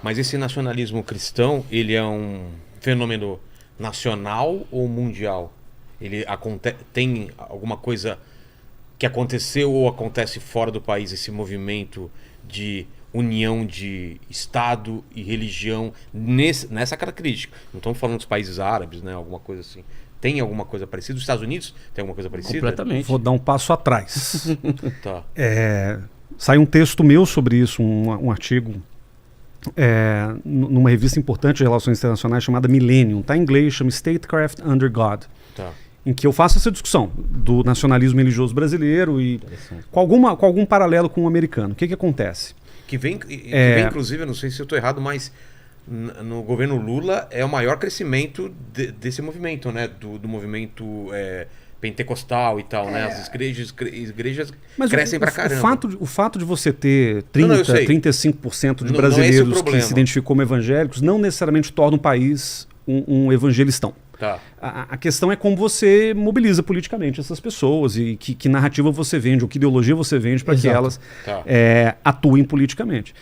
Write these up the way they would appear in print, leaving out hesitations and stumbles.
Mas esse nacionalismo cristão, ele é um fenômeno nacional ou mundial? Ele tem alguma coisa que aconteceu ou acontece fora do país, esse movimento de união de Estado e religião nessa característica? Não estamos falando dos países árabes, né? Alguma coisa assim. Tem alguma coisa parecida? Os Estados Unidos tem alguma coisa parecida? Completamente. Vou dar um passo atrás. Tá. Saiu um texto meu sobre isso, um artigo numa revista importante de relações internacionais chamada Millennium. Está em inglês, chama Statecraft Under God. Tá. Em que eu faço essa discussão do nacionalismo religioso brasileiro e com algum paralelo com o americano. O que acontece? Que vem, inclusive, eu não sei se eu estou errado, mas no governo Lula é o maior crescimento desse movimento, né? Do movimento pentecostal e tal, né? As igrejas crescem pra caramba. O fato de você ter 35% de brasileiros que se identificam como evangélicos não necessariamente torna um país um evangelistão. Tá. A questão é como você mobiliza politicamente essas pessoas e que narrativa você vende, ou que ideologia você vende para que elas atuem politicamente.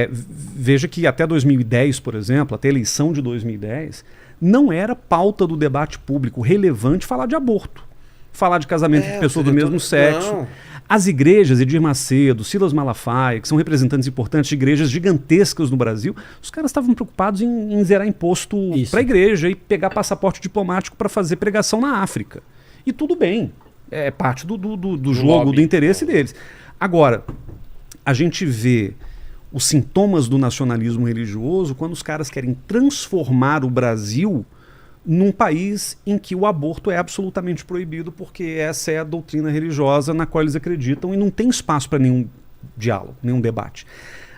Veja que até 2010, por exemplo, até a eleição de 2010, não era pauta do debate público relevante falar de aborto, falar de casamento de pessoas do mesmo sexo. Não. As igrejas, Edir Macedo, Silas Malafaia, que são representantes importantes de igrejas gigantescas no Brasil, os caras estavam preocupados em zerar imposto para a igreja e pegar passaporte diplomático para fazer pregação na África. E tudo bem, é parte do jogo, lobby, do interesse deles. Agora, a gente vê os sintomas do nacionalismo religioso quando os caras querem transformar o Brasil num país em que o aborto é absolutamente proibido, porque essa é a doutrina religiosa na qual eles acreditam e não tem espaço para nenhum diálogo, nenhum debate.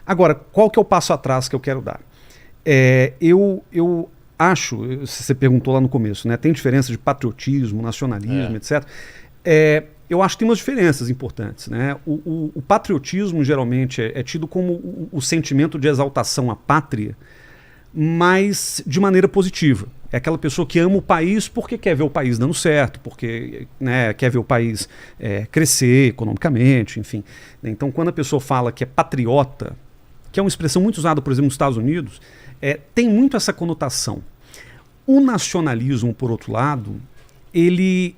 Agora, qual que é o passo atrás que eu quero dar? Eu acho, você perguntou lá no começo, né? Tem diferença de patriotismo, nacionalismo, etc. Eu acho que tem umas diferenças importantes, né? O patriotismo geralmente é tido como o sentimento de exaltação à pátria, mas de maneira positiva. É aquela pessoa que ama o país porque quer ver o país dando certo, porque quer ver o país crescer economicamente, enfim. Então, quando a pessoa fala que é patriota, que é uma expressão muito usada, por exemplo, nos Estados Unidos, tem muito essa conotação. O nacionalismo, por outro lado, ele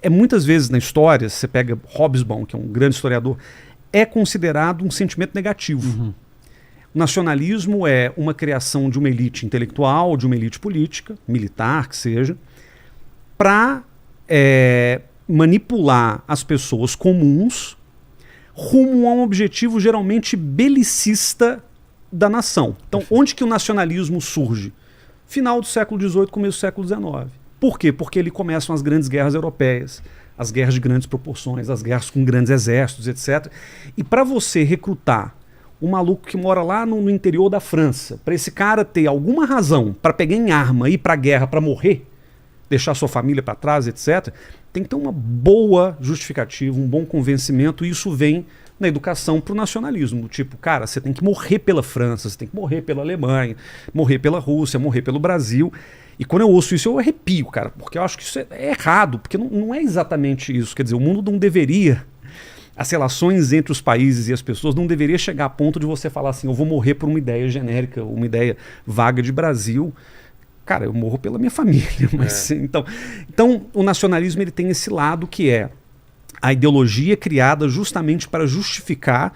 muitas vezes na história, você pega Hobsbawm, que é um grande historiador, é considerado um sentimento negativo. Uhum. O nacionalismo é uma criação de uma elite intelectual, de uma elite política, militar, que seja, para manipular as pessoas comuns rumo a um objetivo geralmente belicista da nação. Então, onde que o nacionalismo surge? Final do século XVIII, começo do século XIX. Por quê? Porque ali começam as grandes guerras europeias, as guerras de grandes proporções, as guerras com grandes exércitos, etc. E para você recrutar um maluco que mora lá no interior da França, para esse cara ter alguma razão para pegar em arma e ir para a guerra para morrer, deixar sua família para trás, etc., tem que ter uma boa justificativa, um bom convencimento, e isso vem na educação para o nacionalismo. Tipo, cara, você tem que morrer pela França, você tem que morrer pela Alemanha, morrer pela Rússia, morrer pelo Brasil. E quando eu ouço isso, eu arrepio, cara, porque eu acho que isso é errado, porque não é exatamente isso. Quer dizer, o mundo não deveria... As relações entre os países e as pessoas não deveria chegar a ponto de você falar assim, eu vou morrer por uma ideia genérica, uma ideia vaga de Brasil. Cara, eu morro pela minha família. Mas, então, o nacionalismo ele tem esse lado que é a ideologia criada justamente para justificar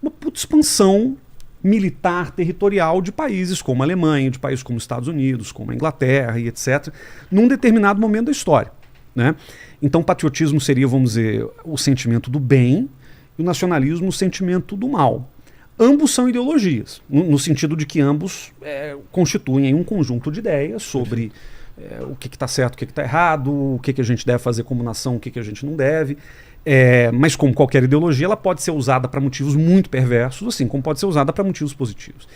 uma puta expansão militar, territorial de países como a Alemanha, de países como os Estados Unidos, como a Inglaterra e etc., num determinado momento da história. Né? Então, patriotismo seria, vamos dizer, o sentimento do bem, e o nacionalismo o sentimento do mal. Ambos são ideologias, no sentido de que ambos constituem um conjunto de ideias sobre o que está certo, o que está errado, o que a gente deve fazer como nação, o que a gente não deve. Mas como qualquer ideologia, ela pode ser usada para motivos muito perversos, assim como pode ser usada para motivos positivos.